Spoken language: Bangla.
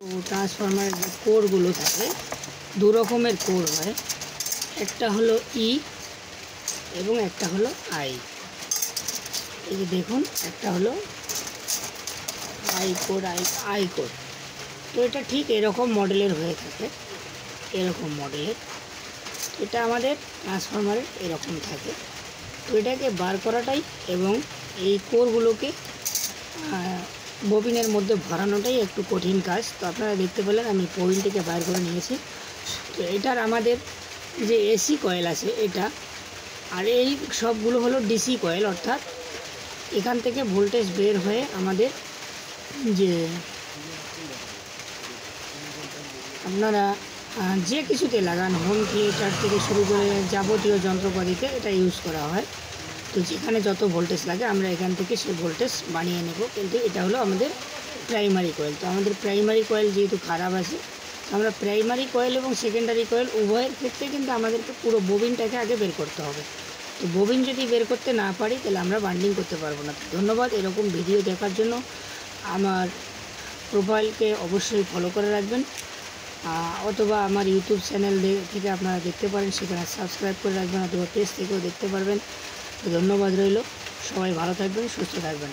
ট্রান্সফরমারের যে কোরগুলো থাকে দু রকমের কোর হয়, একটা হলো ই এবং একটা হলো আই। এই যে দেখুন, একটা হলো আই কোর, আই কোর। তো এটা ঠিক এরকম মডেলের হয়ে থাকে, এরকম মডেলের। এটা আমাদের ট্রান্সফরমারের এরকম থাকে। তো এটাকে বার করাটাই এবং এই কোরগুলোকে ববিনের মধ্যে ভরানোটাই একটু কঠিন কাজ। তো আপনারা দেখতে পেলেন আমি ববিনটিকে বার করে নিয়েছি। তো এটার আমাদের যে এসি কয়েল আছে এটা, আর এই সবগুলো হলো ডিসি কয়েল, অর্থাৎ এখান থেকে ভোল্টেজ বের হয়ে আমাদের যে আপনারা যে কিছুতে লাগান, হোম থিয়েটার থেকে শুরু করে যাবতীয় যন্ত্রপাতিতে এটা ইউজ করা হয়। তো যেখানে যত ভোল্টেজ লাগে আমরা এখান থেকে সেই ভোল্টেজ বানিয়ে নেব। কিন্তু এটা হলো আমাদের প্রাইমারি কয়েল। তো আমাদের প্রাইমারি কয়েল যেহেতু খারাপ আছে, আমরা প্রাইমারি কয়েল এবং সেকেন্ডারি কয়েল উভয়ের ক্ষেত্রে কিন্তু আমাদেরকে পুরো ববিনটাকে আগে বের করতে হবে। তো ববিন যদি বের করতে না পারি তাহলে আমরা বান্ডিং করতে পারবো না। ধন্যবাদ এরকম ভিডিও দেখার জন্য। আমার প্রোফাইলকে অবশ্যই ফলো করে রাখবেন, অথবা আমার ইউটিউব চ্যানেল থেকে আপনারা দেখতে পারেন, সেখানে সাবস্ক্রাইব করে রাখবেন, অথবা পেজ থেকেও দেখতে পারবেন। ধন্যবাদ রইল, সবাই ভালো থাকবেন, সুস্থ থাকবেন।